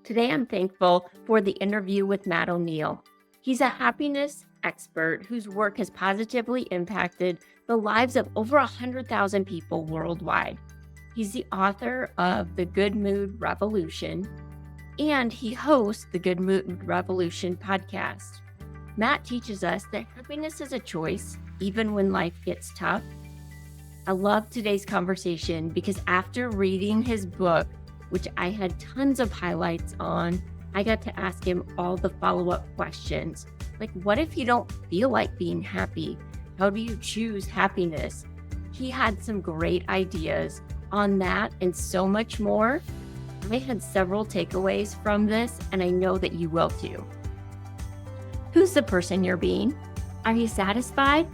Today, I'm thankful for the interview with Matt O'Neill. He's a happiness expert whose work has positively impacted the lives of over 100,000 people worldwide. He's the author of The Good Mood Revolution, and he hosts the Good Mood Revolution podcast. Matt teaches us that happiness is a choice, even when life gets tough. I love today's conversation because after reading his book, which I had tons of highlights on, I got to ask him all the follow-up questions. Like, what if you don't feel like being happy? How do you choose happiness? He had some great ideas on that and so much more. I had several takeaways from this, and I know that you will too. Who's the person you're being? Are you satisfied?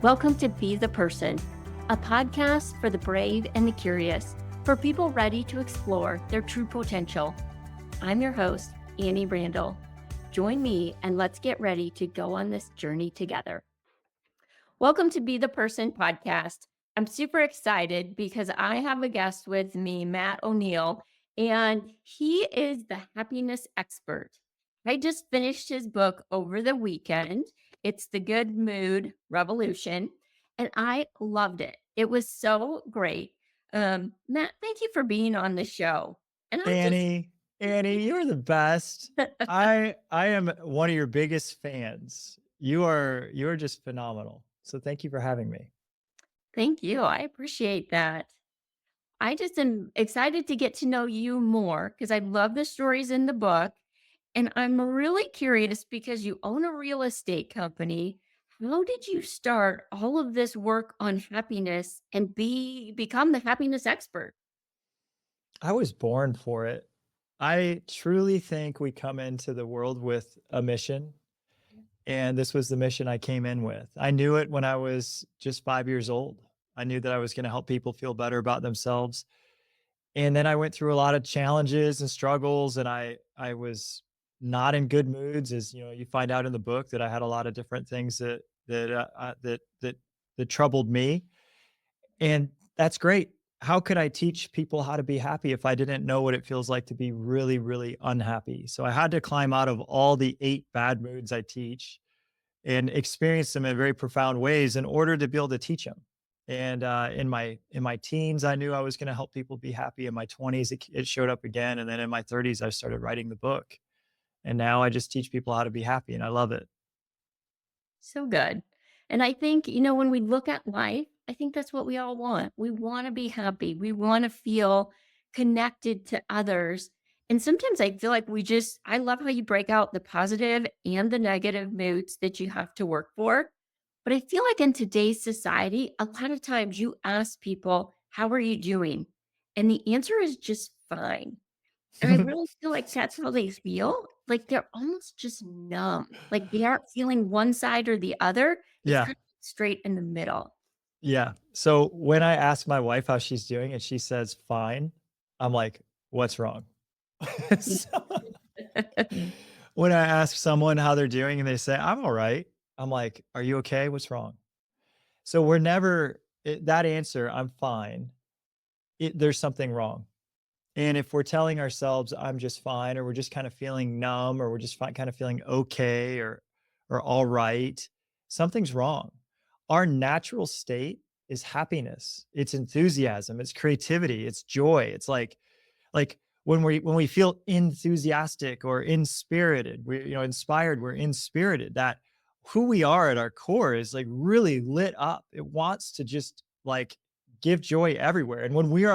Welcome to Be the Person, a podcast for the brave and the curious, for people ready to explore their true potential. I'm your host, Annie Randall. Join me and let's get ready to go on this journey together. Welcome to Be the Person podcast. I'm super excited because I have a guest with me, Matt O'Neill, and he is the happiness expert. I just finished his book over the weekend. It's The Good Mood Revolution, and I loved it. It was so great. Matt, thank you for being on the show. And I'm just Annie, you're the best. I am one of your biggest fans. You're just phenomenal. So thank you for having me. Thank you. I appreciate that. I just am excited to get to know you more because I love the stories in the book. And I'm really curious because you own a real estate company. How did you start all of this work on happiness and become the happiness expert? I was born for it. I truly think we come into the world with a mission, and this was the mission I came in with. I knew it when I was just 5 years old. I knew that I was gonna help people feel better about themselves. And then I went through a lot of challenges and struggles, and I was not in good moods, as you know, you find out in the book that I had a lot of different things that troubled me, and that's great. How could I teach people how to be happy if I didn't know what it feels like to be really, really unhappy? So I had to climb out of all the 8 bad moods I teach and experience them in very profound ways in order to be able to teach them. And in my teens, I knew I was going to help people be happy. In my 20s, it showed up again, and then in my 30s, I started writing the book. And now I just teach people how to be happy, and I love it. So good. And I think, when we look at life, I think that's what we all want. We want to be happy. We want to feel connected to others. And sometimes I feel like I love how you break out the positive and the negative moods that you have to work for. But I feel like in today's society, a lot of times you ask people, how are you doing? And the answer is just fine. And I really feel like that's how they feel. Like they're almost just numb. Like they aren't feeling one side or the other. It's Yeah. kind of straight in the middle. Yeah. So when I ask my wife how she's doing and she says, fine, I'm like, what's wrong? So, when I ask someone how they're doing and they say, I'm all right, I'm like, are you okay? What's wrong? So we're never, that answer, I'm fine, there's something wrong. And if we're telling ourselves, I'm just fine, or we're just kind of feeling numb, or we're just kind of feeling okay or all right, something's wrong. Our natural state is happiness. It's enthusiasm, it's creativity, it's joy. It's like when we feel enthusiastic or inspirited, we inspired, we're inspirited. That who we are at our core is like really lit up. It wants to just like give joy everywhere. And when we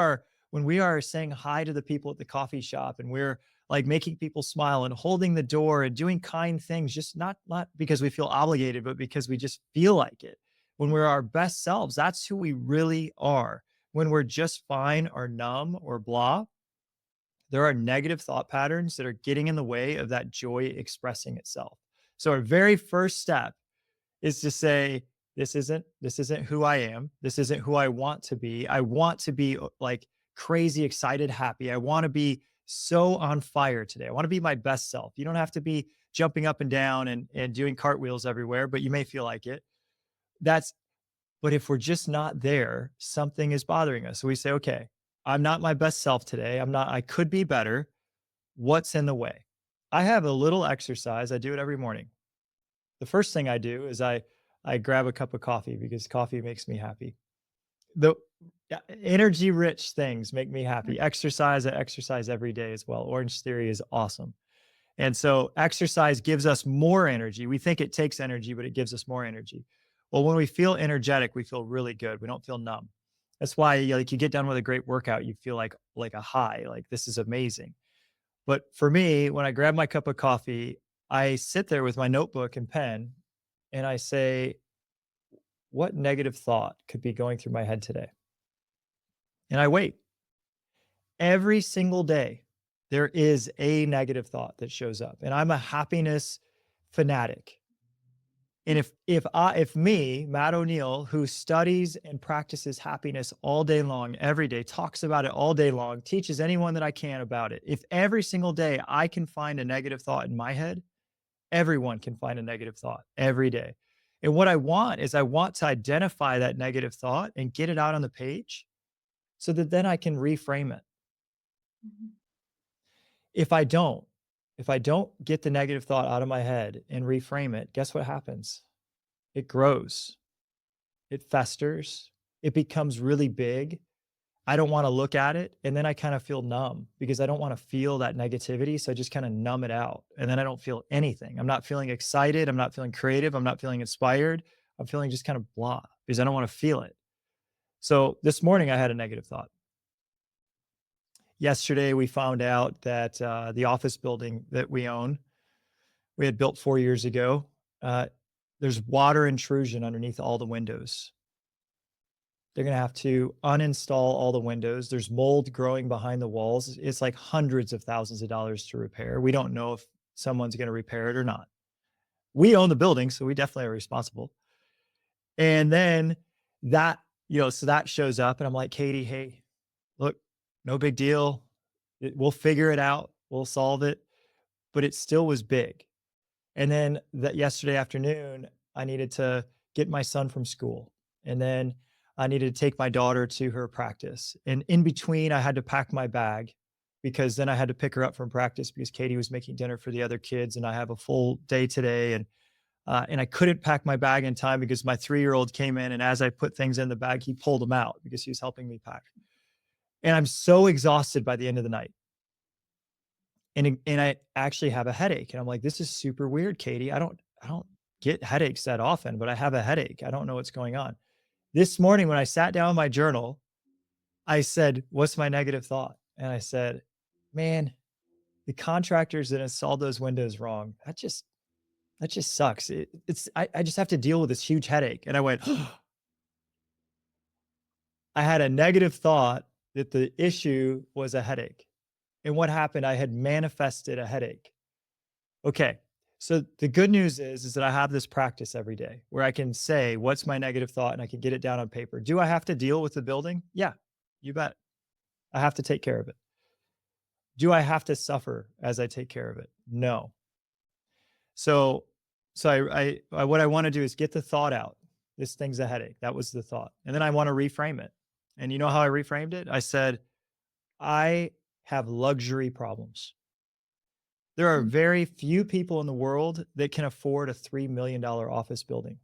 are saying hi to the people at the coffee shop, and we're like making people smile and holding the door and doing kind things, just not because we feel obligated, but because we just feel like it. When we're our best selves, that's who we really are. When we're just fine or numb or blah, there are negative thought patterns that are getting in the way of that joy expressing itself. So our very first step is to say, this isn't who I am. This isn't who I want to be. I want to be like crazy excited, happy. I want to be so on fire today. I want to be my best self. You don't have to be jumping up and down and doing cartwheels everywhere, but you may feel like it. That's But if we're just not there, something is bothering us. So we say, okay, I'm not my best self today. I could be better. What's in the way? I have a little exercise. I do it every morning. The first thing I do is I grab a cup of coffee because coffee makes me happy. The yeah, energy rich things make me happy. Exercise, I exercise every day as well. Orange Theory is awesome. And so exercise gives us more energy. We think it takes energy, but it gives us more energy. Well, when we feel energetic, we feel really good. We don't feel numb. That's why like you get done with a great workout, you feel like a high, like this is amazing. But for me, when I grab my cup of coffee, I sit there with my notebook and pen and I say, what negative thought could be going through my head today? And I wait. Every single day, there is a negative thought that shows up. And I'm a happiness fanatic. And if me, Matt O'Neill, who studies and practices happiness all day long, every day, talks about it all day long, teaches anyone that I can about it. If every single day I can find a negative thought in my head, everyone can find a negative thought every day. And what I want is I want to identify that negative thought and get it out on the page so that then I can reframe it. Mhm. If I don't, if I don't get the negative thought out of my head and reframe it, guess what happens? It grows, it festers, it becomes really big. I don't want to look at it. And then I kind of feel numb because I don't want to feel that negativity. So I just kind of numb it out. And then I don't feel anything. I'm not feeling excited. I'm not feeling creative. I'm not feeling inspired. I'm feeling just kind of blah because I don't want to feel it. So this morning I had a negative thought. Yesterday we found out that the office building that we own, we had built 4 years ago. Uh, there's water intrusion underneath all the windows. They're gonna have to uninstall all the windows. There's mold growing behind the walls. It's like hundreds of thousands of dollars to repair. We don't know if someone's gonna repair it or not. We own the building, so we definitely are responsible. And then that, so that shows up and I'm like, Katie, hey, look, no big deal. We'll figure it out. We'll solve it. But it still was big. And then that yesterday afternoon, I needed to get my son from school. And then I needed to take my daughter to her practice. And in between, I had to pack my bag because then I had to pick her up from practice because Katie was making dinner for the other kids. And I have a full day today. And I couldn't pack my bag in time because my 3-year-old came in. And as I put things in the bag, he pulled them out because he was helping me pack. And I'm so exhausted by the end of the night. And I actually have a headache, and I'm like, "This is super weird, Katie. I don't get headaches that often, but I have a headache. I don't know what's going on." This morning when I sat down in my journal, I said, "What's my negative thought?" And I said, "Man, the contractors that installed those windows wrong. That just sucks. I just have to deal with this huge headache." And I went, I had a negative thought that the issue was a headache. And what happened? I had manifested a headache. Okay. So the good news is that I have this practice every day where I can say, what's my negative thought? And I can get it down on paper. Do I have to deal with the building? Yeah, you bet. I have to take care of it. Do I have to suffer as I take care of it? No. So, so what I want to do is get the thought out. This thing's a headache. That was the thought. And then I want to reframe it. And you know how I reframed it? I said, I have luxury problems. There are very few people in the world that can afford a $3 million office building.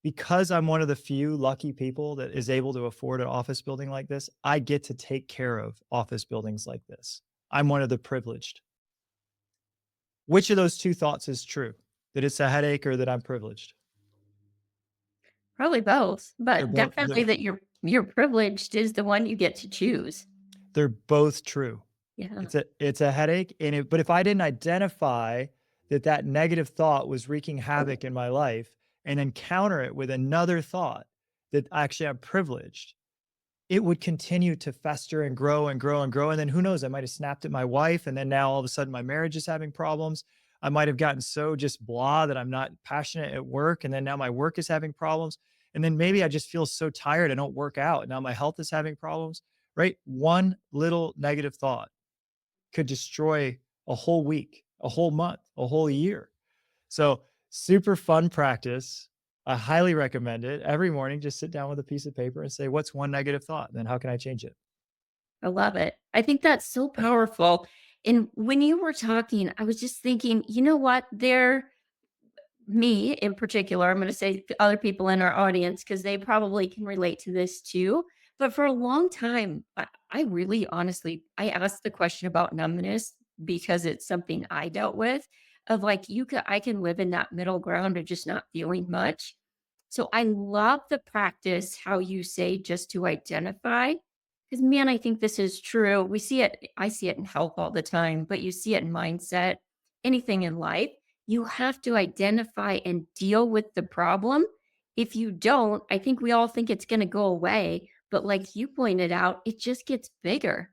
Because I'm one of the few lucky people that is able to afford an office building like this, I get to take care of office buildings like this. I'm one of the privileged. Which of those two thoughts is true? That it's a headache or that I'm privileged? Probably both, They're but both definitely that you're privileged is the one you get to choose. they're both true. Yeah. It's a headache, but if I didn't identify that that negative thought was wreaking havoc in my life and then counter it with another thought that actually I'm privileged, it would continue to fester and grow and grow and grow. And then who knows? I might have snapped at my wife, and then now all of a sudden my marriage is having problems. I might have gotten so just blah that I'm not passionate at work, and then now my work is having problems. And then maybe I just feel so tired I don't work out. And now my health is having problems, right? One little negative thought could destroy a whole week, a whole month, a whole year. So, super fun practice. I highly recommend it. Every morning, just sit down with a piece of paper and say, what's one negative thought? Then how can I change it? I love it. I think that's so powerful. And when you were talking, I was just thinking, you know what? Me in particular, I'm going to say other people in our audience because they probably can relate to this too. But for a long time, I really honestly, I asked the question about numbness because it's something I dealt with of like, I can live in that middle ground of just not feeling much. So I love the practice, how you say just to identify. Because man, I think this is true. I see it in health all the time, but you see it in mindset, anything in life. You have to identify and deal with the problem. If you don't, I think we all think it's going to go away. But like you pointed out, it just gets bigger.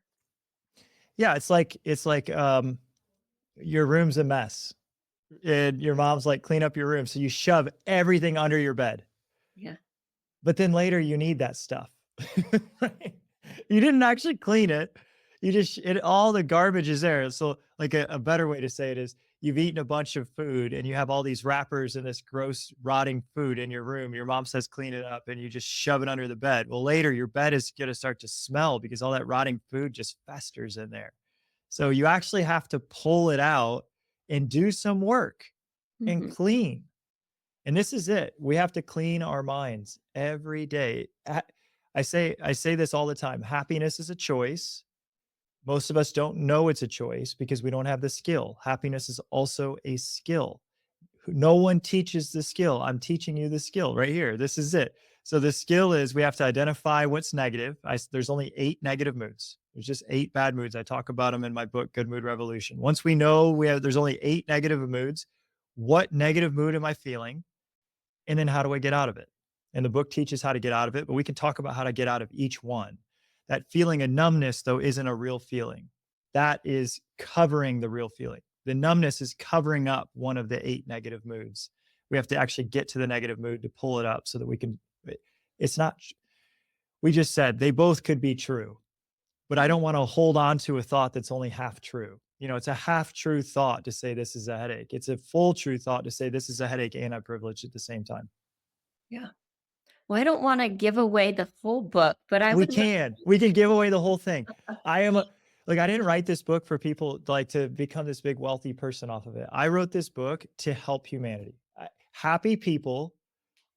Yeah, it's like your room's a mess and your mom's like, "Clean up your room." So you shove everything under your bed. Yeah. But then later you need that stuff. Right? You didn't actually clean it. You just it all the garbage is there. So like a better way to say it is you've eaten a bunch of food and you have all these wrappers and this gross rotting food in your room. Your mom says clean it up and you just shove it under the bed. Well, later your bed is going to start to smell because all that rotting food just festers in there. So you actually have to pull it out and do some work and Mhm. clean. And this is it. We have to clean our minds every day. I say this all the time. Happiness is a choice. Most of us don't know it's a choice because we don't have the skill. Happiness is also a skill. No one teaches the skill. I'm teaching you the skill right here. This is it. So the skill is we have to identify what's negative. There's only 8 negative moods. There's just 8 bad moods. I talk about them in my book, Good Mood Revolution. Once we know there's only 8 negative moods, what negative mood am I feeling? And then how do I get out of it? And the book teaches how to get out of it, but we can talk about how to get out of each one. That feeling of numbness, though, isn't a real feeling. That is covering the real feeling. The numbness is covering up one of the 8 negative moods. We have to actually get to the negative mood to pull it up so that we can. It's not, we just said they both could be true, but I don't want to hold on to a thought that's only half true. It's a half true thought to say this is a headache. It's a full true thought to say this is a headache and I'm privileged at the same time. Yeah. Well, I don't want to give away the full book, but I We would love. can. We can give away the whole thing. I am a like, I didn't write this book for people, like, to become this big wealthy person off of it. I wrote this book to help humanity. Happy people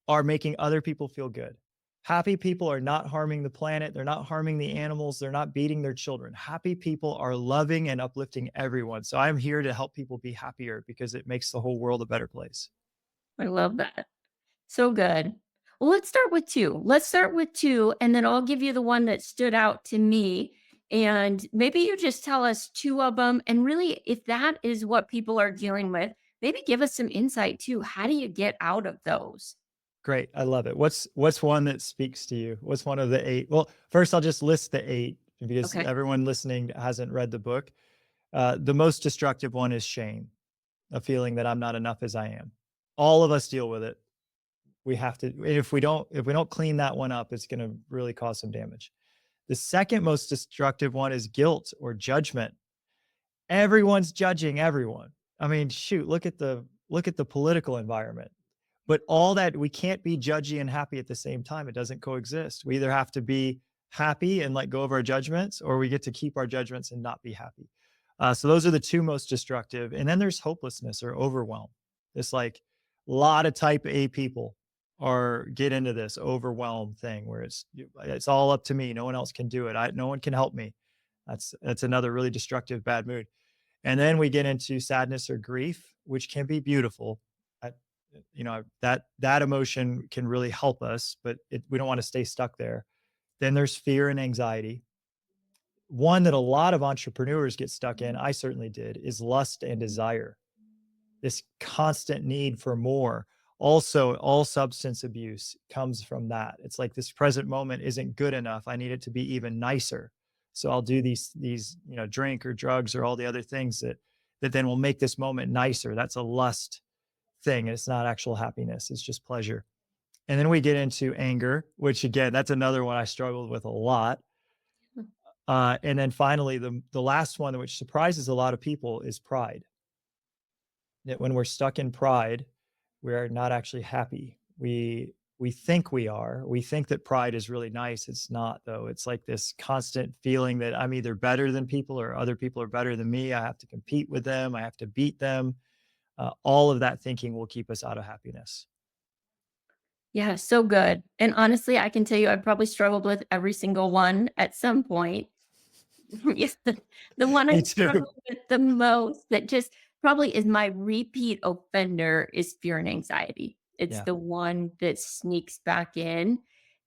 are making other people feel good. Happy people are not harming the planet, they're not harming the animals, they're not beating their children. Happy people are loving and uplifting everyone. So I'm here to help people be happier because it makes the whole world a better place. I love that. So good. Well, let's start with 2. Let's start with 2, and then I'll give you the one that stood out to me, and maybe you just tell us 2 of them, and really, if that is what people are dealing with, maybe give us some insight too. How do you get out of those? Great, I love it. What's one that speaks to you? What's one of the 8? Well, first I'll just list the 8 because Okay. everyone listening hasn't read the book. The most destructive one is shame, a feeling that I'm not enough as I am. All of us deal with it. We have to, if we don't clean that one up, it's gonna really cause some damage. The second most destructive one is guilt or judgment. Everyone's judging everyone. I mean, shoot, look at the political environment. But all that we can't be judgy and happy at the same time. It doesn't coexist. We either have to be happy and let go of our judgments, or we get to keep our judgments and not be happy. So those are the 2 most destructive. And then there's hopelessness or overwhelm. It's like a lot of type A people are get into this overwhelm thing where it's all up to me. No one else can do it. No one can help me. That's another really destructive bad mood. And then we get into sadness or grief, which can be beautiful. I, that emotion can really help us, but we don't want to stay stuck there. Then there's fear and anxiety. One that a lot of entrepreneurs get stuck in, I certainly did, is lust and desire. This constant need for more. Also, all substance abuse comes from that. It's like this present moment isn't good enough. I need it to be even nicer. So I'll do these, drink or drugs or all the other things that then will make this moment nicer. That's a lust thing. It's not actual happiness. It's just pleasure. And then we get into anger, which again, that's another one I struggled with a lot. And then finally, the last one, which surprises a lot of people, is pride. That when we're stuck in pride, we are not actually happy. We think we are. We think that pride is really nice. It's not, though. It's like this constant feeling that I'm either better than people or other people are better than me. I have to compete with them. I have to beat them. All of that thinking will keep us out of happiness. Yeah, so good. And honestly, I can tell you I've probably struggled with every single one at some point. Yes, the one I Me too. struggle with the most that just probably is my repeat offender is fear and anxiety. It's Yeah. the one that sneaks back in.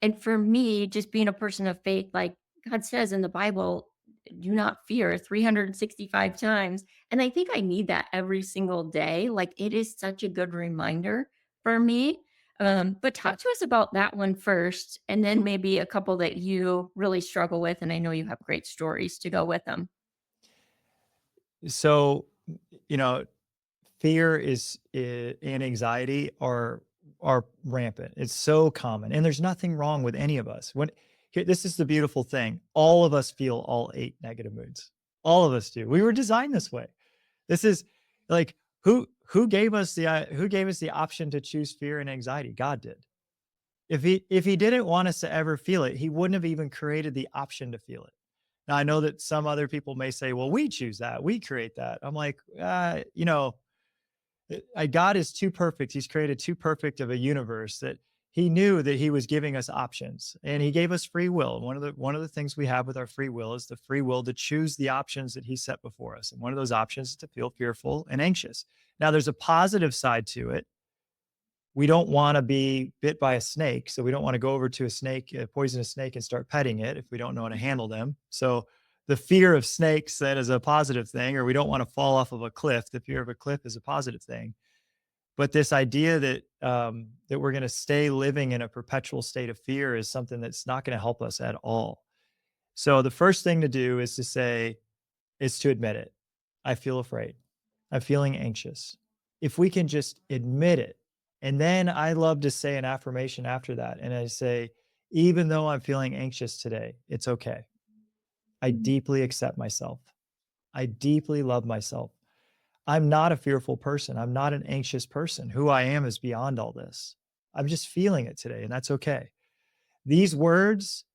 And for me, just being a person of faith, like God says in the Bible, do not fear 365 times. And I think I need that every single day. Like it is such a good reminder for me. But talk to us about that one first, and then maybe a couple that you really struggle with. And I know you have great stories to go with them. So, you know, fear and anxiety are rampant. It's so common, and there's nothing wrong with any of us. This is the beautiful thing. All of us feel all 8 negative moods. All of us do. We were designed this way. This is like who gave us the option to choose fear and anxiety? God did. If he didn't want us to ever feel it, he wouldn't have even created the option to feel it. Now I know that some other people may say, "Well, we choose that. We create that." I'm like, God is too perfect. He's created too perfect of a universe that he knew that he was giving us options and he gave us free will. One of the things we have with our free will is the free will to choose the options that he set before us. And one of those options is to feel fearful and anxious. Now there's a positive side to it. We don't want to be bit by a snake. So we don't want to go over to a poisonous snake and start petting it if we don't know how to handle them. So the fear of snakes that is a positive thing, or we don't want to fall off of a cliff. The fear of a cliff is a positive thing. But this idea that we're going to stay living in a perpetual state of fear is something that's not going to help us at all. So the first thing to do is to admit it. I feel afraid. I'm feeling anxious. If we can just admit it, and then I love to say an affirmation after that, and I say, even though I'm feeling anxious today, it's okay. I Mhm. deeply accept myself. I deeply love myself. I'm not a fearful person. I'm not an anxious person. Who I am is beyond all this. I'm just feeling it today, and that's okay. These words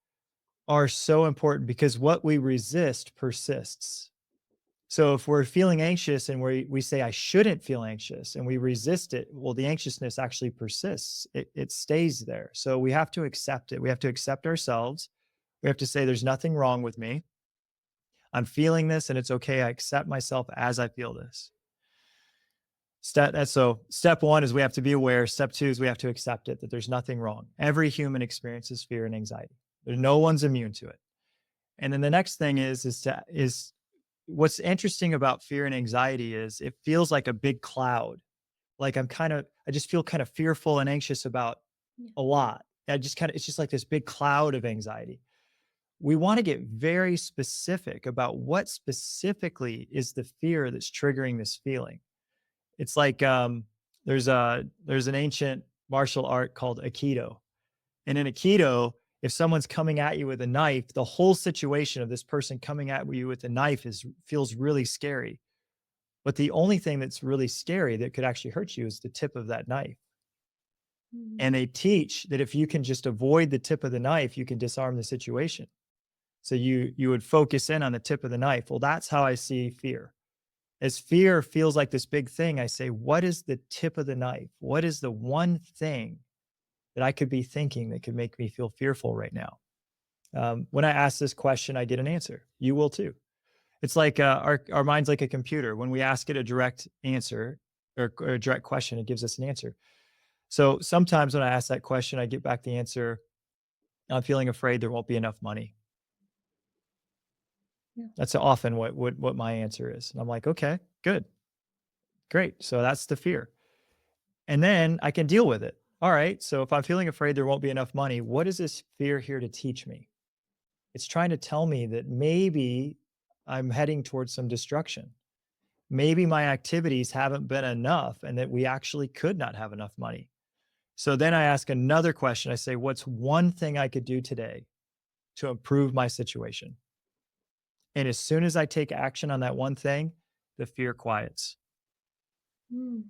are so important because what we resist persists. So if we're feeling anxious and we say, I shouldn't feel anxious and we resist it, well, the anxiousness actually persists. It stays there. So we have to accept it. We have to accept ourselves. We have to say, there's nothing wrong with me. I'm feeling this and it's okay. I accept myself as I feel this. Step one is we have to be aware. Step two is we have to accept it, that there's nothing wrong. Every human experiences fear and anxiety. No one's immune to it. And then the next thing is what's interesting about fear and anxiety is it feels like a big cloud. Like I just feel kind of fearful and anxious about Yeah. a lot. It's just like this big cloud of anxiety. We want to get very specific about what specifically is the fear that's triggering this feeling. It's like there's an ancient martial art called Aikido. And in Aikido, if someone's coming at you with a knife, the whole situation of this person coming at you with a knife feels really scary. But the only thing that's really scary that could actually hurt you is the tip of that knife. Mhm. And they teach that if you can just avoid the tip of the knife, you can disarm the situation. So you would focus in on the tip of the knife. Well, that's how I see fear. As fear feels like this big thing, I say, what is the tip of the knife? What is the one thing that I could be thinking that could make me feel fearful right now? When I ask this question, I get an answer. You will too. It's like our mind's like a computer. When we ask it a direct answer or a direct question, it gives us an answer. So sometimes when I ask that question, I get back the answer. I'm feeling afraid there won't be enough money. Yeah. That's often what my answer is. And I'm like, okay, good, great. So that's the fear. And then I can deal with it. All right. So if I'm feeling afraid there won't be enough money, what is this fear here to teach me? It's trying to tell me that maybe I'm heading towards some destruction. Maybe my activities haven't been enough and that we actually could not have enough money. So then I ask another question. I say, what's one thing I could do today to improve my situation? And as soon as I take action on that one thing, the fear quiets. Mm.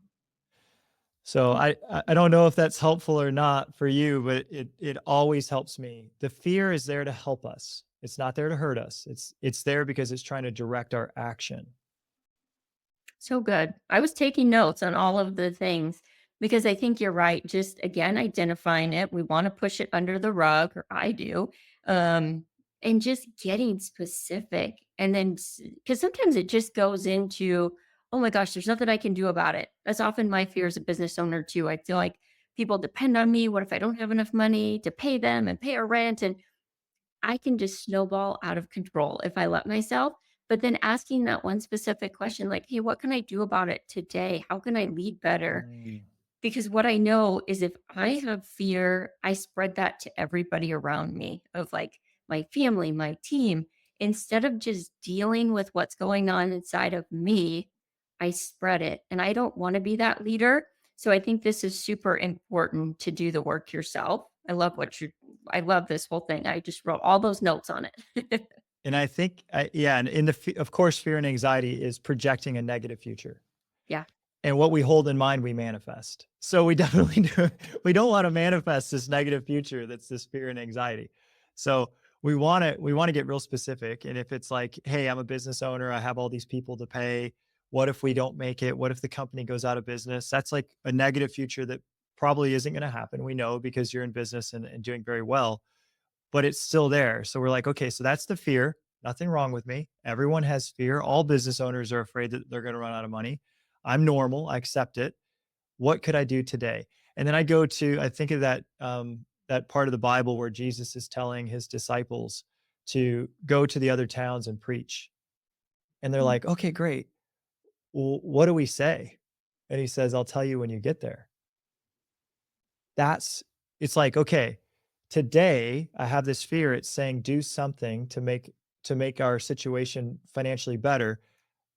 So I don't know if that's helpful or not for you, but it always helps me. The fear is there to help us. It's not there to hurt us. It's there because it's trying to direct our action. So good. I was taking notes on all of the things because I think you're right. Just again, identifying it. We want to push it under the rug, or I do. Um, and just getting specific. And then, because sometimes it just goes into, oh my gosh, there's nothing I can do about it. That's often my fear as a business owner, too. I feel like people depend on me. What if I don't have enough money to pay them and pay a rent? And I can just snowball out of control if I let myself. But then asking that one specific question, like, hey, what can I do about it today? How can I lead better? Mm. Because what I know is if I have fear, I spread that to everybody around me of like my family, my team. Instead of just dealing with what's going on inside of me, I spread it. And I don't want to be that leader. So I think this is super important to do the work yourself. I love this whole thing. I just wrote all those notes on it. And I think, yeah, and of course, fear and anxiety is projecting a negative future. Yeah. And what we hold in mind, we manifest. So we definitely we don't want to manifest this negative future that's this fear and anxiety. So we want to get real specific. And if it's like, hey, I'm a business owner, I have all these people to pay. What if we don't make it? What if the company goes out of business? That's like a negative future that probably isn't going to happen. We know because you're in business and doing very well, but it's still there. So we're like, okay, so that's the fear. Nothing wrong with me. Everyone has fear. All business owners are afraid that they're going to run out of money. I'm normal. I accept it. What could I do today? And then I think of that part of the Bible where Jesus is telling his disciples to go to the other towns and preach. And they're Mm. like, okay, great. Well, what do we say? And he says, I'll tell you when you get there. That's it's like, okay, today I have this fear. It's saying do something to make our situation financially better.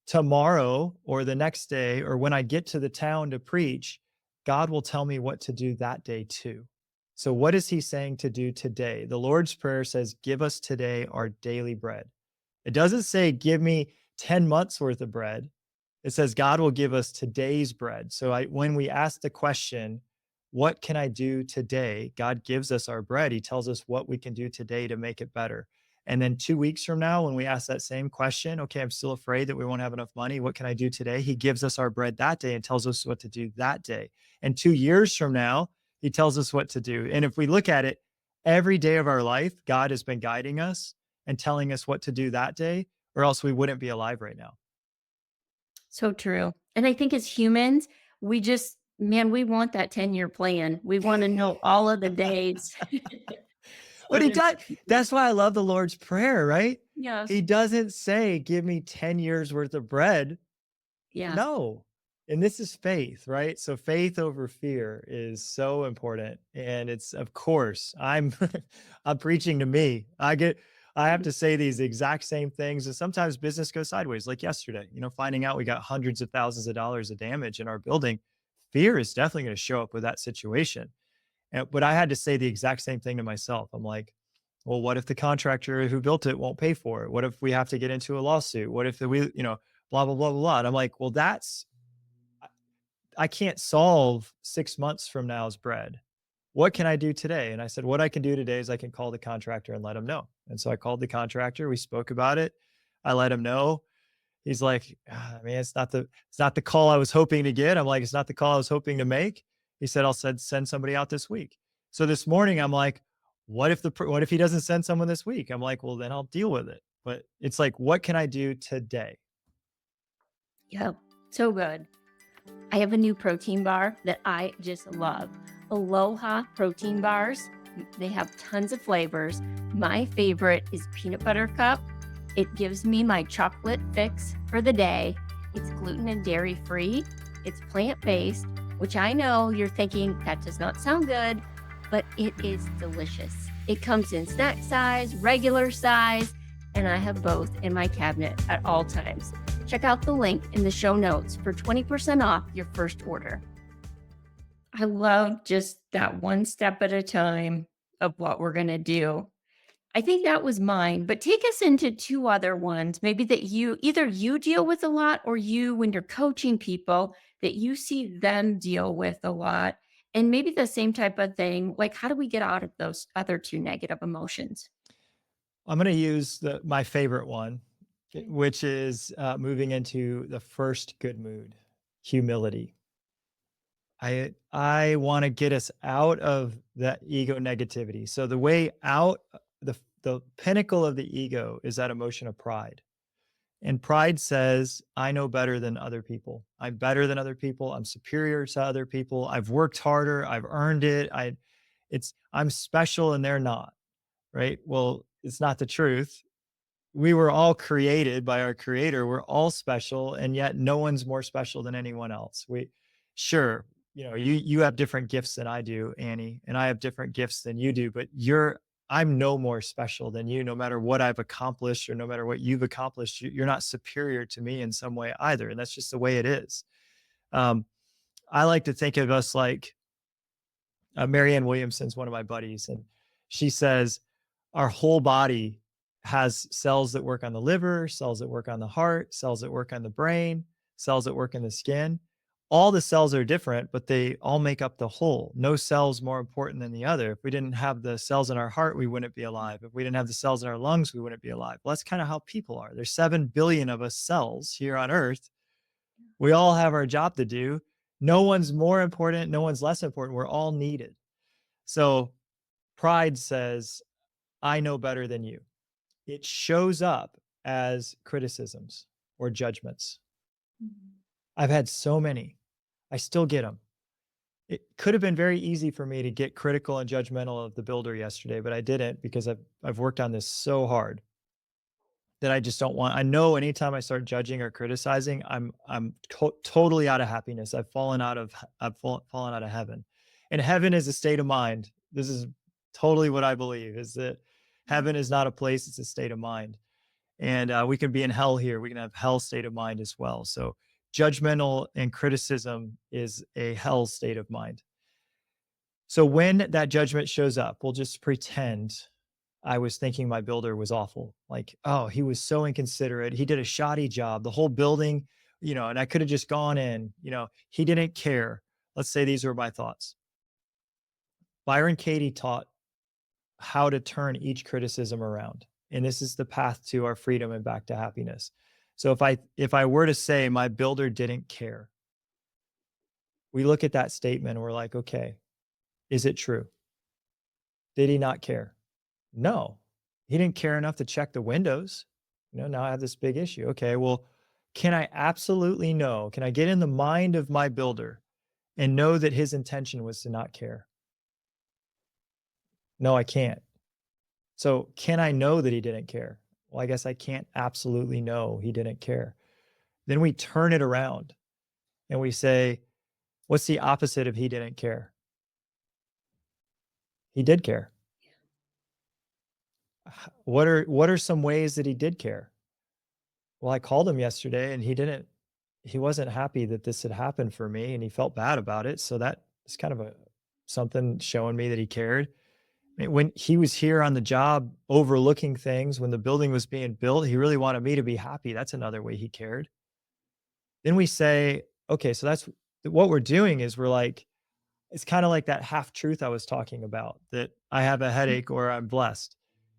Tomorrow or the next day or when I get to the town to preach, God will tell me what to do that day too. So what is he saying to do today? The Lord's prayer says, "Give us today our daily bread." It doesn't say give me 10 months worth of bread. It says God will give us today's bread. So when we ask the question, what can I do today? God gives us our bread. He tells us what we can do today to make it better. And then 2 weeks from now, when we ask that same question, okay, I'm still afraid that we won't have enough money. What can I do today? He gives us our bread that day and tells us what to do that day. And 2 years from now, he tells us what to do. And if we look at it, every day of our life, God has been guiding us and telling us what to do that day, or else we wouldn't be alive right now. So true. And I think as humans, we just, man, we want that 10-year plan. We want to know all of the days. But What he if- does. That's why I love the Lord's Prayer, right? Yes. He doesn't say, give me 10 years worth of bread. Yeah. No. And this is faith, right? So faith over fear is so important. And it's of course, I'm I'm preaching to me. I have to say these exact same things. And sometimes business goes sideways, like yesterday, finding out we got hundreds of thousands of dollars of damage in our building. Fear is definitely going to show up with that situation. But I had to say the exact same thing to myself. I'm like, well, what if the contractor who built it won't pay for it? What if we have to get into a lawsuit? What if blah, blah, blah, blah, blah. And I'm like, well, I can't solve 6 months from now's bread. What can I do today? And I said, what I can do today is I can call the contractor and let him know. And so I called the contractor. We spoke about it. I let him know. He's like, man, it's not the call I was hoping to get. I'm like, it's not the call I was hoping to make. He said, I'll send somebody out this week. So this morning, I'm like, what if he doesn't send someone this week? I'm like, well, then I'll deal with it. But it's like, what can I do today? Yeah. So good. I have a new protein bar that I just love. Aloha protein bars. They have tons of flavors. My favorite is peanut butter cup. It gives me my chocolate fix for the day. It's gluten and dairy free. It's plant based, which I know you're thinking that does not sound good, but it is delicious. It comes in snack size, regular size, and I have both in my cabinet at all times. Check out the link in the show notes for 20% off your first order. I love just that one step at a time of what we're going to do. I think that was mine, but take us into 2 other ones, maybe that you deal with a lot or you when you're coaching people that you see them deal with a lot, and maybe the same type of thing, like, how do we get out of those other 2 negative emotions? I'm going to use my favorite one, Okay. which is moving into the first good mood, humility. I want to get us out of that ego negativity. So the way out, the pinnacle of the ego is that emotion of pride. And pride says, I know better than other people. I'm better than other people. I'm superior to other people. I've worked harder. I've earned it. I'm special and they're not, right? Well, it's not the truth. We were all created by our creator. We're all special, and yet no one's more special than anyone else. Sure, you have different gifts than I do, Annie, and I have different gifts than you do, but I'm no more special than you, no matter what I've accomplished or no matter what you've accomplished. You're not superior to me in some way either. And that's just the way it is. Um, I like to think of us like Marianne Williamson's one of my buddies, and she says our whole body has cells that work on the liver, cells that work on the heart, cells that work on the brain, cells that work in the skin. All the cells are different, but they all make up the whole. No cell's more important than the other. If we didn't have the cells in our heart, we wouldn't be alive. If we didn't have the cells in our lungs, we wouldn't be alive. Well, that's kind of how people are. There's 7 billion of us cells here on Earth. We all have our job to do. No one's more important, no one's less important. We're all needed. So pride says, I know better than you. It shows up as criticisms or judgments. Mhm. I've had so many. I still get them. It could have been very easy for me to get critical and judgmental of the builder yesterday, but I didn't because I've worked on this so hard that I just don't want. I know anytime I start judging or criticizing, I'm totally out of happiness. I've fallen out of heaven. And heaven is a state of mind. This is totally what I believe, is that heaven is not a place, it's a state of mind. And we can be in hell here. We can have hell state of mind as well. So judgmental and criticism is a hell state of mind. So when that judgment shows up, we'll just pretend I was thinking my builder was awful. Like, oh, he was so inconsiderate. He did a shoddy job. The whole building, and I could have just gone in, he didn't care. Let's say these were my thoughts. Byron Katie taught how to turn each criticism around. And this is the path to our freedom and back to happiness. So if I were to say my builder didn't care, we look at that statement and we're like, okay, is it true? Did he not care? No, he didn't care enough to check the windows. Now I have this big issue. Okay, well, can I absolutely know? Can I get in the mind of my builder and know that his intention was to not care? No, I can't. So, can I know that he didn't care? Well, I guess I can't absolutely know he didn't care. Then we turn it around and we say, what's the opposite of he didn't care? He did care. What are some ways that he did care? Well, I called him yesterday and he wasn't happy that this had happened for me and he felt bad about it. So that is kind of something showing me that he cared. I mean, when he was here on the job overlooking things, when the building was being built, he really wanted me to be happy. That's another way he cared. Then we say, okay, so that's what we're doing is we're like, it's kind of like that half truth I was talking about, that I have a headache or I'm blessed.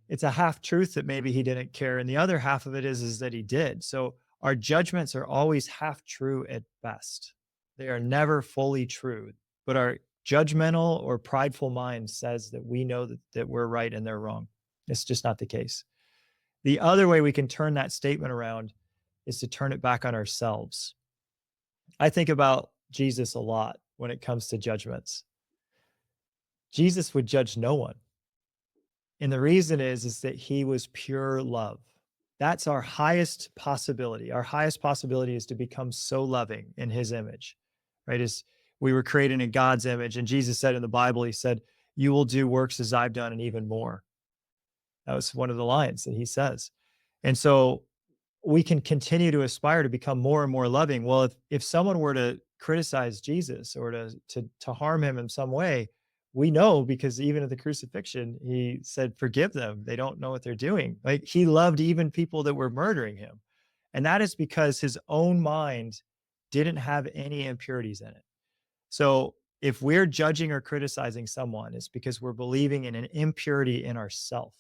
It's a half truth that maybe he didn't care. And the other half of it is that he did. So our judgments are always half true at best. They are never fully true. But our judgmental or prideful mind says that we know that we're right and they're wrong. It's just not the case. The other way we can turn that statement around is to turn it back on ourselves. I think about Jesus a lot when it comes to judgments. Jesus would judge no one. And the reason is that he was pure love. That's our highest possibility. Our highest possibility is to become so loving in his image, right? As we were created in God's image. And Jesus said in the Bible, he said, you will do works as I've done and even more. That was one of the lines that he says. And so we can continue to aspire to become more and more loving. Well, if someone were to criticize Jesus or to harm him in some way, we know because even at the crucifixion, he said, "Forgive them. They don't know what they're doing." Like, he loved even people that were murdering him. And that is because his own mind didn't have any impurities in it. So, if we're judging or criticizing someone, it's because we're believing in an impurity in ourself.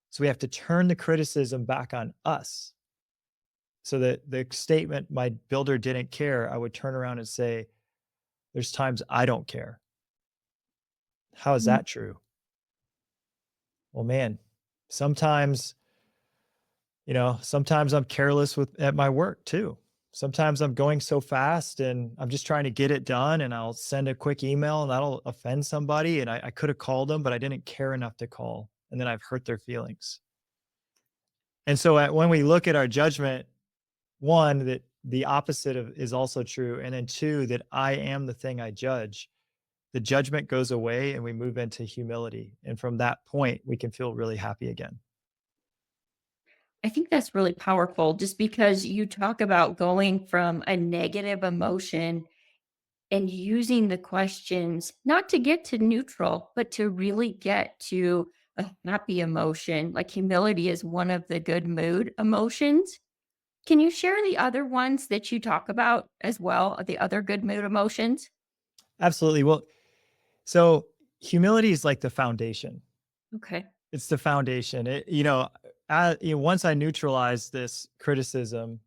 So we have to turn the criticism back on us. So that the statement, "My builder didn't care," I would turn around and say, "There's times I don't care. How is Mm. that true?" Well, man, sometimes, sometimes I'm careless with at my work too. Sometimes I'm going so fast and I'm just trying to get it done and I'll send a quick email and that'll offend somebody. And I could have called them, but I didn't care enough to call. And then I've hurt their feelings. And so when we look at our judgment, one, that the opposite of is also true. And then two, that I am the thing I judge. The judgment goes away and we move into humility. And from that point, we can feel really happy again. I think that's really powerful just because you talk about going from a negative emotion and using the questions not to get to neutral, but to really get to a happy emotion. Like humility is one of the good mood emotions. Can you share the other ones that you talk about as well, the other good mood emotions? Absolutely. Well, so humility is like the foundation. Okay. It's the foundation. Once I neutralize this criticism,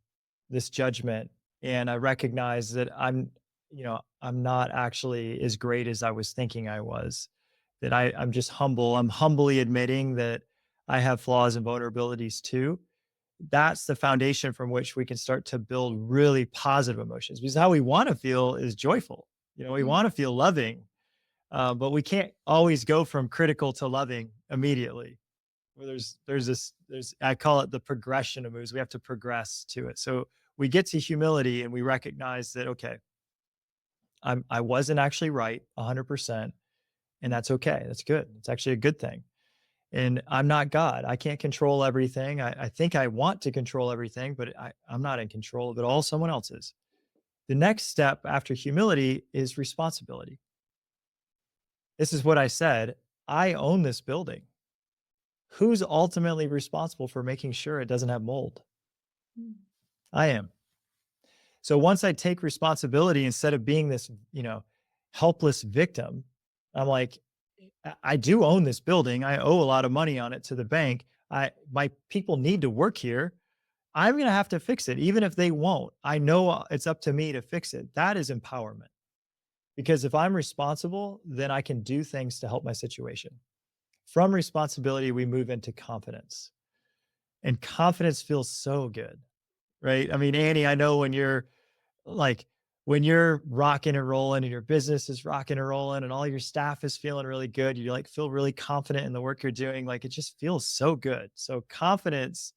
this judgment, and I recognize that I'm not actually as great as I was thinking I was, that I'm just humble. I'm humbly admitting that I have flaws and vulnerabilities too. That's the foundation from which we can start to build really positive emotions because how we want to feel is joyful. We Mm. want to feel loving, but we can't always go from critical to loving immediately. Where there's I call it the progression of moves. We have to progress to it. So we get to humility and we recognize that okay, I wasn't actually right 100%, and that's okay. That's good. It's actually a good thing. And I'm not God. I can't control everything. I think I want to control everything, but I'm not in control of it all. Someone else is. The next step after humility is responsibility. This is what I said. I own this building. Who's ultimately responsible for making sure it doesn't have mold? Mm. I am. So once I take responsibility instead of being this, helpless victim, I'm like, I do own this building. I owe a lot of money on it to the bank. My people need to work here. I'm going to have to fix it, even if they won't. I know it's up to me to fix it. That is empowerment. Because if I'm responsible, then I can do things to help my situation. From responsibility, we move into confidence. And confidence feels so good, right? I mean, Annie, I know like when you're rocking and rolling and your business is rocking and rolling and all your staff is feeling really good, you like feel really confident in the work you're doing. Like it just feels so good. So confidence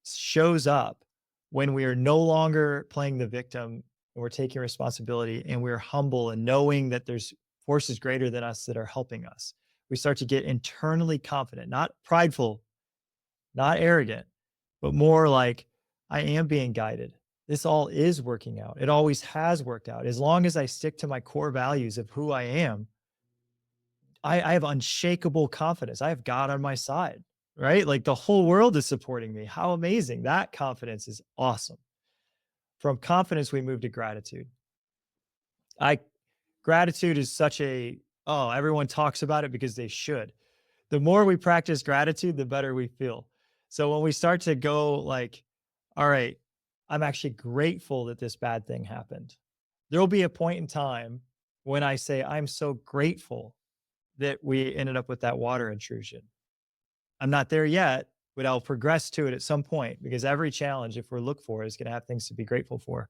shows up when we are no longer playing the victim and we're taking responsibility and we're humble and knowing that there's forces greater than us that are helping us. We start to get internally confident, not prideful, not arrogant, but more like I am being guided. This all is working out. It always has worked out. As long as I stick to my core values of who I am, I have unshakable confidence. I have God on my side, right? Like the whole world is supporting me. How amazing. That confidence is awesome. From confidence, we move to gratitude. I Gratitude is such a, oh, everyone talks about it because they should. The more we practice gratitude, the better we feel. So when we start to go like, all right, I'm actually grateful that this bad thing happened. There will be a point in time when I say, I'm so grateful that we ended up with that water intrusion. I'm not there yet, but I'll progress to it at some point because every challenge, if we're looked for, is going to have things to be grateful for.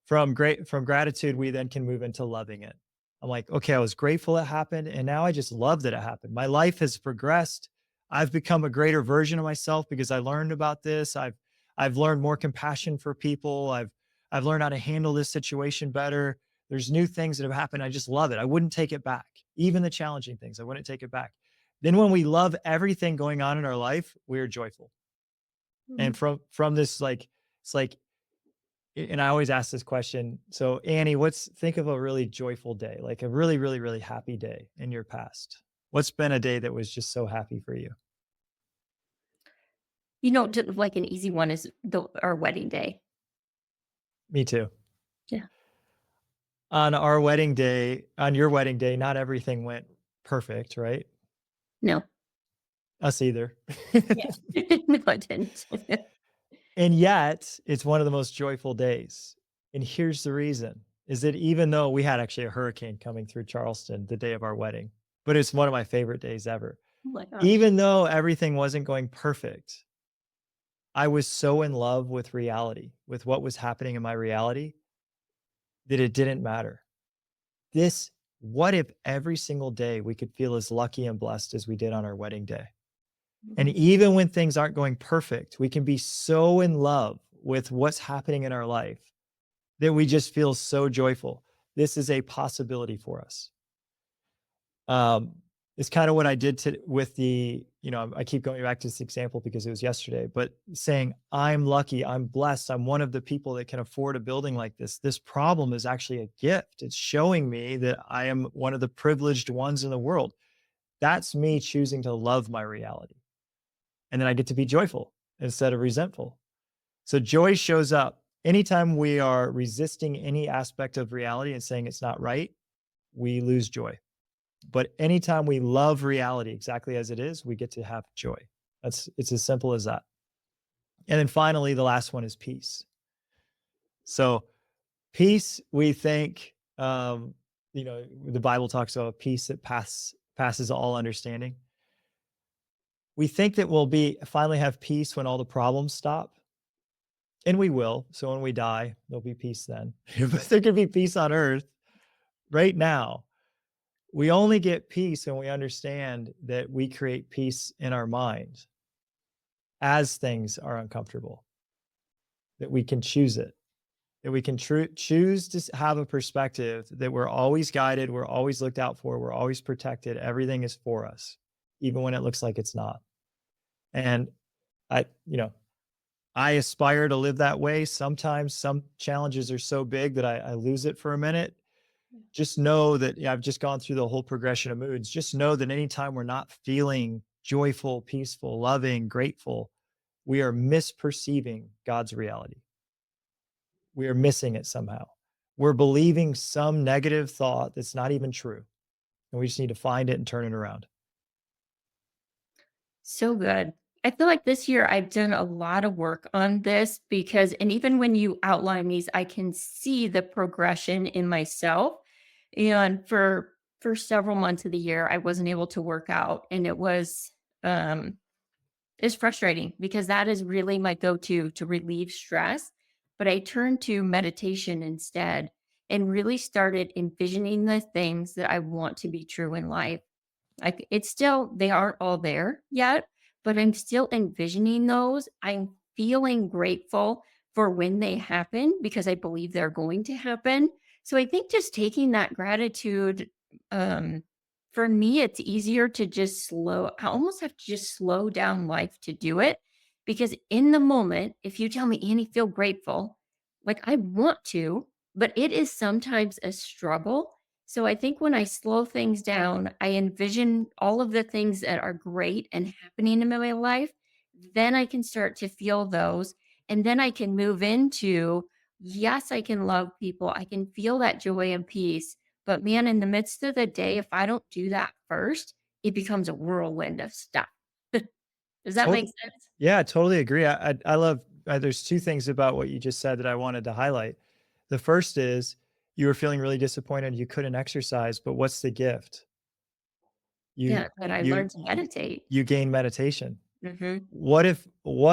From gratitude, we then can move into loving it. I'm like, okay, I was grateful it happened, and now I just love that it happened. My life has progressed. I've become a greater version of myself because I learned about this. I've learned more compassion for people. I've learned how to handle this situation better. There's new things that have happened. I just love it. I wouldn't take it back. Even the challenging things, I wouldn't take it back. Then when we love everything going on in our life, we are joyful. Mhm. And from this, like it's like and I always ask this question. So, Annie, what's think of a really joyful day, like a really, really, really happy day in your past. What's been a day that was just so happy for you? Just like an easy one is our wedding day. Me too. Yeah. On our wedding day, on your wedding day, not everything went perfect, right? No. Us either. Yeah. No, I didn't. And yet, it's one of the most joyful days. And here's the reason is that even though we had actually a hurricane coming through Charleston the day of our wedding, but it's one of my favorite days ever. Oh my gosh. Even though everything wasn't going perfect, I was so in love with reality, with what was happening in my reality, that it didn't matter. This what if every single day we could feel as lucky and blessed as we did on our wedding day? And Mhm. even when things aren't going perfect, we can be so in love with what's happening in our life that we just feel so joyful. This is a possibility for us. Um, it's kind of what I did with I keep going back to this example because it was yesterday, but saying, I'm lucky, I'm blessed, I'm one of the people that can afford a building like this. This problem is actually a gift. It's showing me that I am one of the privileged ones in the world. That's me choosing to love my reality. And then I get to be joyful instead of resentful. So joy shows up anytime we are resisting any aspect of reality and saying it's not right, we lose joy. But anytime we love reality exactly as it is, we get to have joy. It's as simple as that. And then finally, the last one is peace. So peace, we think, the Bible talks about peace that passes all understanding. We think that we'll be finally have peace when all the problems stop, and we will. So when we die, there'll be peace then. But there could be peace on earth right now. We only get peace when we understand that we create peace in our mind as things are uncomfortable, that we can choose it, that we can choose to have a perspective that we're always guided, we're always looked out for, we're always protected, everything is for us, even when it looks like it's not. And I, you know, I aspire to live that way. Sometimes some challenges are so big that I lose it for a minute. Just know that I've just gone through the whole progression of moods. Just know that anytime we're not feeling joyful, peaceful, loving, grateful, we are misperceiving God's reality. We are missing it somehow. We're believing some negative thought that's not even true. And we just need to find it and turn it around. So good. I feel like this year I've done a lot of work on this because, and even when you outline these, I can see the progression in myself. And for several months of the year, I wasn't able to work out, and um it's frustrating because that is really my go-to to relieve stress. But I turned to meditation instead and really started envisioning the things that I want to be true in life. Like, it's still they aren't all there yet, but I'm still envisioning those. I'm feeling grateful for when they happen because I believe they're going to happen. So I think just taking that gratitude, um, for me, it's easier to just I almost have to just slow down life to do it. Because in the moment, if you tell me, Annie, feel grateful, like I want to, but it is sometimes a struggle. So I think when I slow things down, I envision all of the things that are great and happening in my life. Then I can start to feel those. And then I can move into, yes, I can love people. I can feel that joy and peace. But man, in the midst of the day, if I don't do that first, it becomes a whirlwind of stuff. Does that make Totally. sense? Yeah, I totally agree. I love there's two things about what you just said that I wanted to highlight. The first is you were feeling really disappointed you couldn't exercise, but what's the gift? You Yeah, that I you learned to meditate. you gain meditation. Hmm. What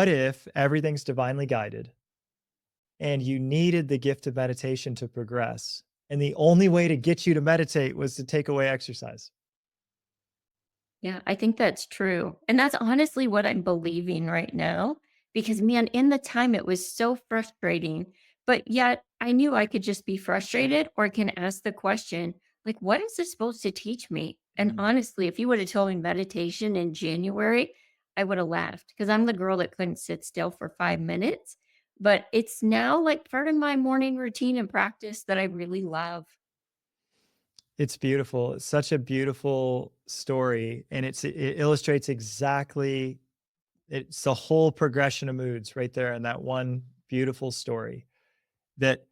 if everything's divinely guided and you needed the gift of meditation to progress, and the only way to get you to meditate was to take away exercise? Yeah, I think that's true. And that's honestly what I'm believing right now because, man, in the time it was so frustrating, but yet I knew I could just be frustrated or I can ask the question, like, what is this supposed to teach me? And Mhm. honestly, if you would have told me meditation in January, I would have laughed because I'm the girl that couldn't sit still for 5 minutes. but it's now like part of my morning routine and practice that I really love. It's beautiful. It's such a beautiful story, and it illustrates exactly it's the whole progression of moods right there in that one beautiful story. That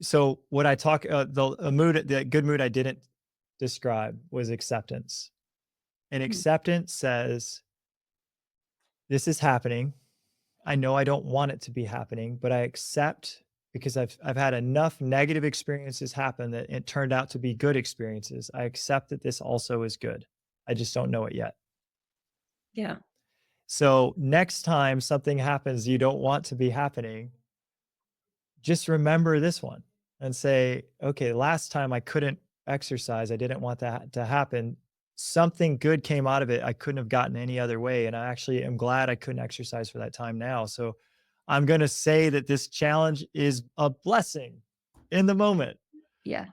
so what I talk the good mood I didn't describe was acceptance. And Mm, acceptance says, this is happening. I know I don't want it to be happening, but I accept because I've had enough negative experiences happen that it turned out to be good experiences. I accept that this also is good. I just don't know it yet. yeah. So next time something happens you don't want to be happening, just remember this one and say, okay, last time I couldn't exercise, I didn't want that to happen. Something good came out of it. I couldn't have gotten any other way. And I actually am glad I couldn't exercise for that time now. So I'm going to say that this challenge is a blessing in the moment. Yeah.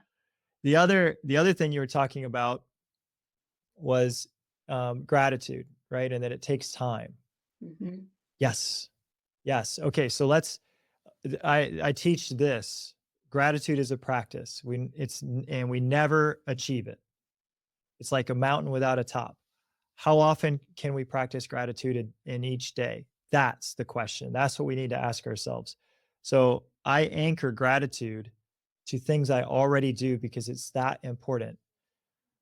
The other thing you were talking about was gratitude, right? And that it takes time. Mhm. Yes. Yes. Okay. So I teach this. Gratitude is a practice. And we never achieve it. It's like a mountain without a top. How often can we practice gratitude in each day? That's the question. That's what we need to ask ourselves. So I anchor gratitude to things I already do because it's that important.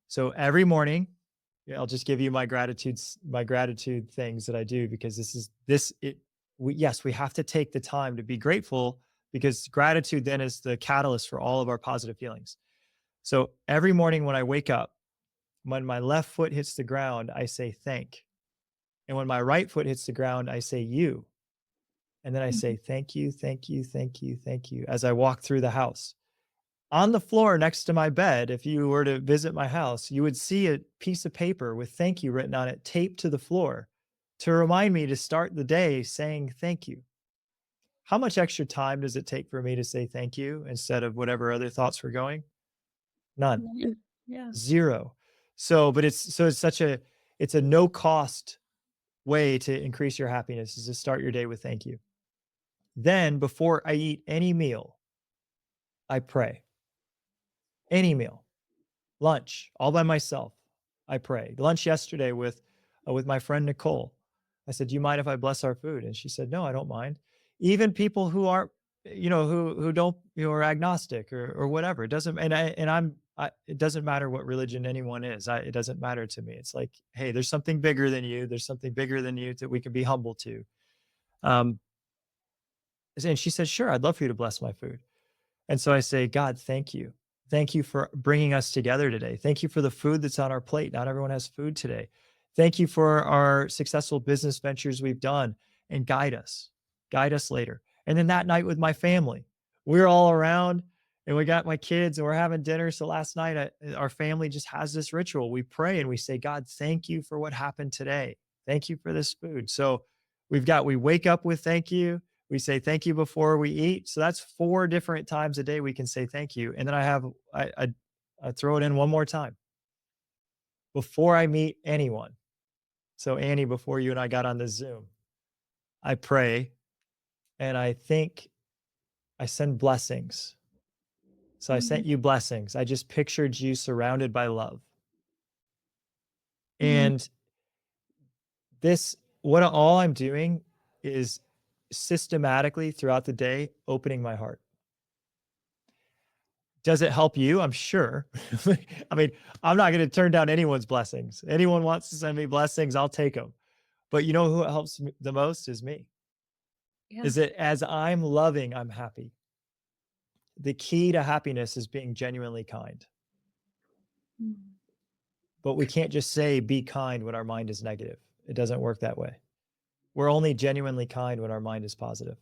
So every morning, yeah, I'll just give you my gratitude things that I do because this is this it we yes, we have to take the time to be grateful because gratitude then is the catalyst for all of our positive feelings. So every morning when I wake up, when my left foot hits the ground, I say thank. And when my right foot hits the ground, I say you. And then I say Mhm. thank you, thank you, thank you, thank you as I walk through the house. On the floor next to my bed, if you were to visit my house, you would see a piece of paper with thank you written on it, taped to the floor to remind me to start the day saying thank you. How much extra time does it take for me to say thank you instead of whatever other thoughts were going? None. Mm, yeah. Zero. It's such it's a no cost way to increase your happiness is to start your day with thank you. Then before I eat any meal, I pray. Any meal. Lunch, all by myself, I pray. Lunch yesterday with my friend Nicole. I said, "Do you mind if I bless our food?" And she said, "No, I don't mind." Even people who aren't, who don't, are agnostic or whatever. It doesn't, it doesn't matter what religion anyone is. It doesn't matter to me. It's like, hey, there's something bigger than you. There's something bigger than you that we can be humble to. Um, and she said, "Sure, I'd love for you to bless my food." And so I say, God, thank you. Thank you for bringing us together today. Thank you for the food that's on our plate. Not everyone has food today. Thank you for our successful business ventures we've done and guide us later. And then that night with my family, we're all around and we got my kids and we're having dinner. So last night, our family just has this ritual. We pray and we say, God, thank you for what happened today. Thank you for this food. So we wake up with thank you. We say thank you before we eat. So that's 4 different times a day we can say thank you. And then I throw it in one more time before I meet anyone. So Annie, before you and I got on this Zoom, I pray and I think I send blessings. So I Mhm. sent you blessings. I just pictured you surrounded by love. Mhm. And this what all I'm doing is systematically throughout the day opening my heart. Does it help you? I'm sure. I mean, I'm not going to turn down anyone's blessings. Anyone wants to send me blessings, I'll take them. But you know who it helps me the most is me. Yeah. Is that as I'm loving, I'm happy. The key to happiness is being genuinely kind. Mm. But we can't just say be kind when our mind is negative. It doesn't work that way. We're only genuinely kind when our mind is positive.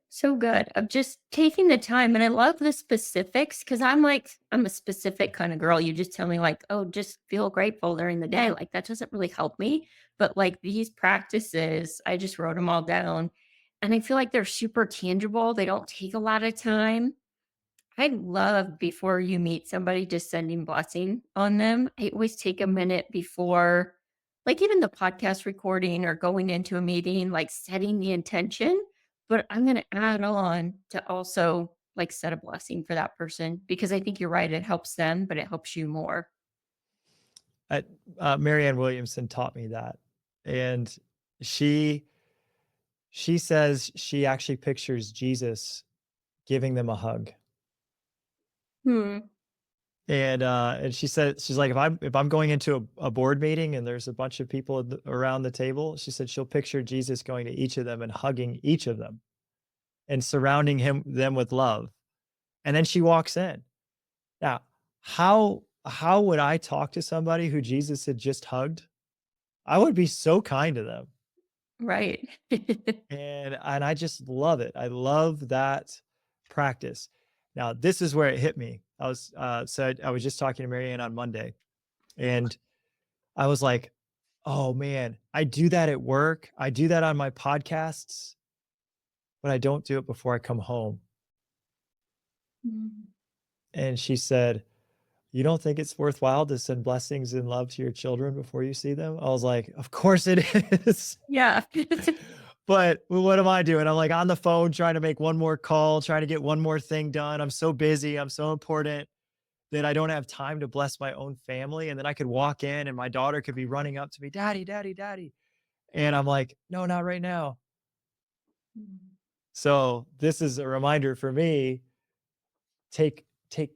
So good. Of just taking the time, and I love the specifics because I'm a specific kind of girl. You just tell me like, oh, just feel grateful during the day. Like that doesn't really help me. But like these practices, I just wrote them all down, and I feel like they're super tangible. They don't take a lot of time. I love before you meet somebody just sending blessing on them. I always take a minute before. Like even the podcast recording or going into a meeting, like setting the intention, but I'm going to add on to also like set a blessing for that person because I think you're right. It helps them, but it helps you more. I, Marianne Williamson taught me that, and she she says she actually pictures Jesus giving them a hug. Hmm. And she said, she's like, if I'm going into a board meeting and there's a bunch of people around the table, she said she'll picture Jesus going to each of them and hugging each of them and surrounding them with love. And then she walks in. Now, how would I talk to somebody who Jesus had just hugged? I would be so kind to them. Right. And I just love it. I love that practice. Now, this is where it hit me. I was just talking to Marianne on Monday, and I was like, "Oh man, I do that at work. I do that on my podcasts, but I don't do it before I come home." Mm. And she said, "You don't think it's worthwhile to send blessings and love to your children before you see them?" I was like, "Of course it is." Yeah. But what am I doing? I'm like on the phone trying to make one more call, trying to get one more thing done. I'm so busy. I'm so important that I don't have time to bless my own family. And then I could walk in and my daughter could be running up to me, "Daddy, daddy, daddy." And I'm like, "No, not right now." Mm. So this is a reminder for me, take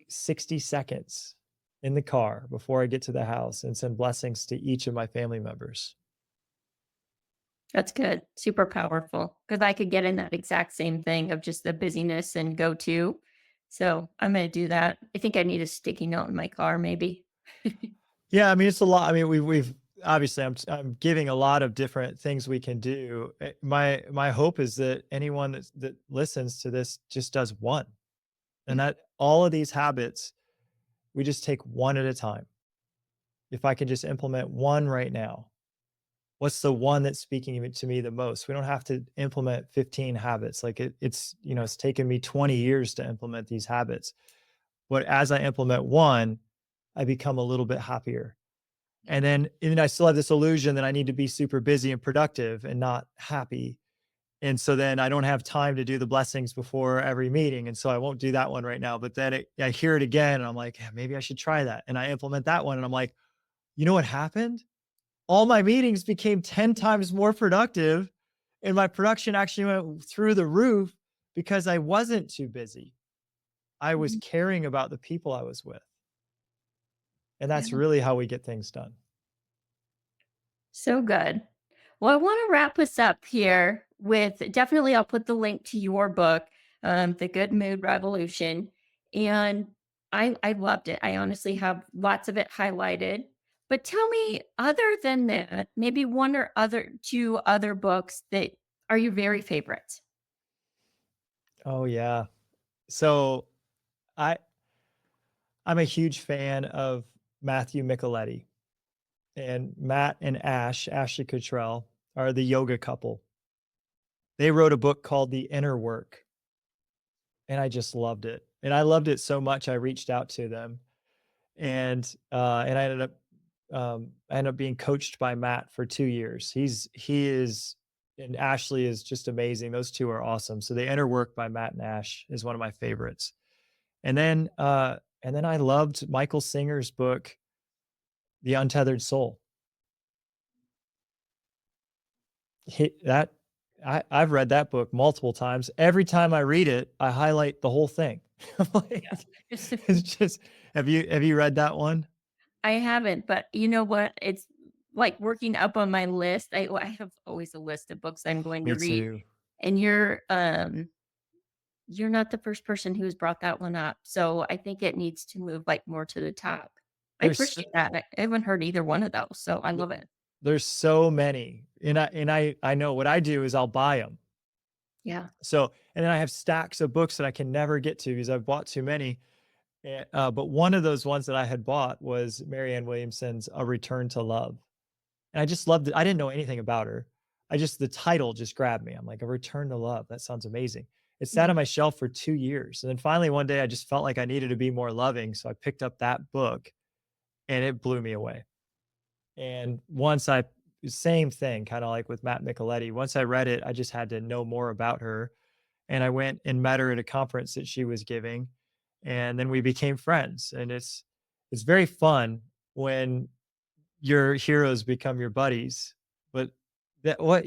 60 seconds in the car before I get to the house and send blessings to each of my family members. That's good. Super powerful because I could get in that exact same thing of just the busyness and go to. So I'm going to do that. I think I need a sticky note in my car, maybe. Yeah, I mean, it's a lot. I mean, we've obviously I'm giving a lot of different things we can do. My hope is that anyone that listens to this just does one, and Yeah. that all of these habits we just take one at a time. If I can just implement one right now, what's the one that's speaking to me the most? We don't have to implement 15 habits. Like it's taken me 20 years to implement these habits. But as I implement one, I become a little bit happier. And then I still have this illusion that I need to be super busy and productive and not happy. And so then I don't have time to do the blessings before every meeting. And so I won't do that one right now. But then I hear it again and I'm like, "Yeah, maybe I should try that." And I implement that one and I'm like, you know what happened? All my meetings became 10 times more productive and my production actually went through the roof because I wasn't too busy. I was Mhm. caring about the people I was with. And Yeah. that's really how we get things done. So good. Well, I want to wrap us up here with definitely, I'll put the link to your book, The Good Mood Revolution. And I loved it. I honestly have lots of it highlighted. But tell me, other than that, maybe one or other two other books that are your very favorites. Oh yeah. So I I'm a huge fan of Matthew Micheletti, and Matt and Ashley Cottrell are the yoga couple. They wrote a book called The Inner Work, and I just loved it. And I loved it so much I reached out to them, and I ended up being coached by Matt for 2 years. He is and Ashley is just amazing. Those 2 are awesome. So The Inner Work by Matt and Ash is one of my favorites. And then I loved Michael Singer's book, The Untethered Soul. That I've read that book multiple times. Every time I read it, I highlight the whole thing. Like, Yeah. it's just have you read that one? I haven't, but you know what? It's like working up on my list. I have always a list of books I'm going to Me read. too. And you're not the first person who's brought that one up, so I think it needs to move, like, more to the top. I There's appreciate that. I haven't heard either one of those, so I th love it. there's so many, and I know what I do is I'll buy them. Yeah. So and then I have stacks of books that I can never get to because I've bought too many. But one of those ones that I had bought was Marianne Williamson's A Return to Love. And I just loved it. I didn't know anything about her. The title just grabbed me. I'm like, "A Return to Love." That sounds amazing. It sat Mhm. on my shelf for 2 years. And then finally one day I just felt like I needed to be more loving. So I picked up that book and it blew me away. And once I same thing, kind of like with Matt Micheletti. Once I read it, I just had to know more about her. And I went and met her at a conference that she was giving. And then we became friends. And it's very fun when your heroes become your buddies. But that what,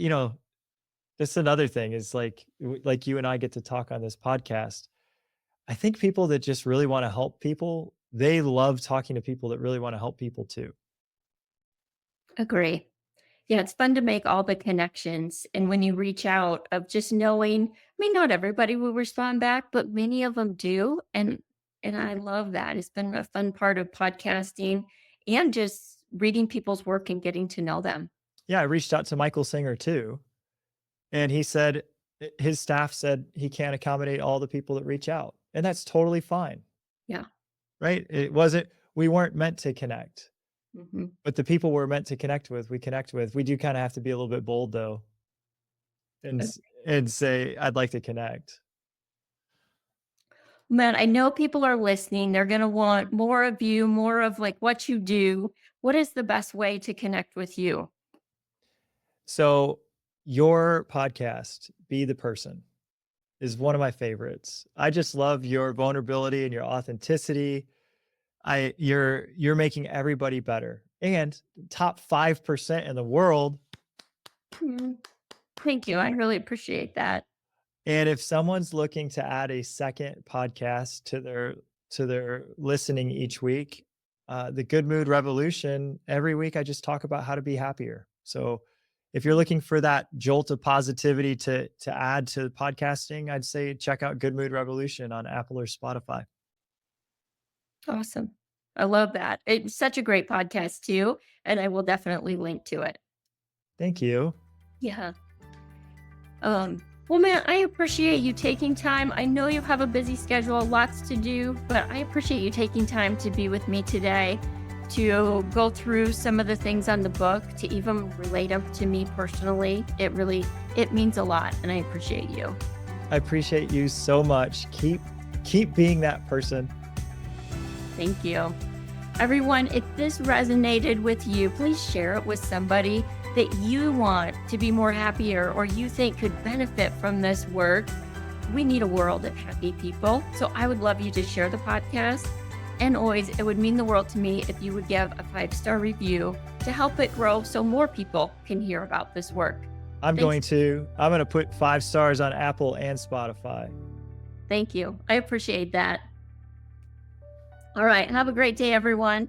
that's another thing is like you and I get to talk on this podcast. I think people that just really want to help people, they love talking to people that really want to help people too. Agree. Yeah, it's fun to make all the connections. And when you reach out, of just knowing, I mean, not everybody will respond back, but many of them do. And I love that. It's been a fun part of podcasting and just reading people's work and getting to know them. Yeah, I reached out to Michael Singer too. And he said his staff said he can't accommodate all the people that reach out. And that's totally fine, Yeah. right? We weren't meant to connect, Hmm. but the people we're meant to connect with, we connect with. We do kind of have to be a little bit bold though and, and say, I'd like to connect. Man, I know people are listening. They're going to want more of you, more of like what you do. What is the best way to connect with you? So your podcast, Be the Person, is one of my favorites. I just love your vulnerability and your authenticity. You're making everybody better. And top 5% in the world. Mm, thank you. I really appreciate that. And if someone's looking to add a second podcast to their listening each week, the Good Mood Revolution, every week I just talk about how to be happier. So if you're looking for that jolt of positivity to add to podcasting, I'd say check out Good Mood Revolution on Apple or Spotify. Awesome. I love that. It's such a great podcast too, and I will definitely link to it. Thank you. Yeah. Well, man, I appreciate you taking time. I know you have a busy schedule, lots to do, but I appreciate you taking time to be with me today, to go through some of the things on the book, to even relate them to me personally. It means a lot, and I appreciate you. I appreciate you so much. Keep being that person. Thank you. Everyone, if this resonated with you, please share it with somebody that you want to be more happier or you think could benefit from this work. We need a world of happy people. So I would love you to share the podcast. And always, it would mean the world to me if you would give a 5-star review to help it grow so more people can hear about this work. I'm going to put 5 stars on Apple and Spotify. Thank you. I appreciate that. All right. Have a great day, everyone.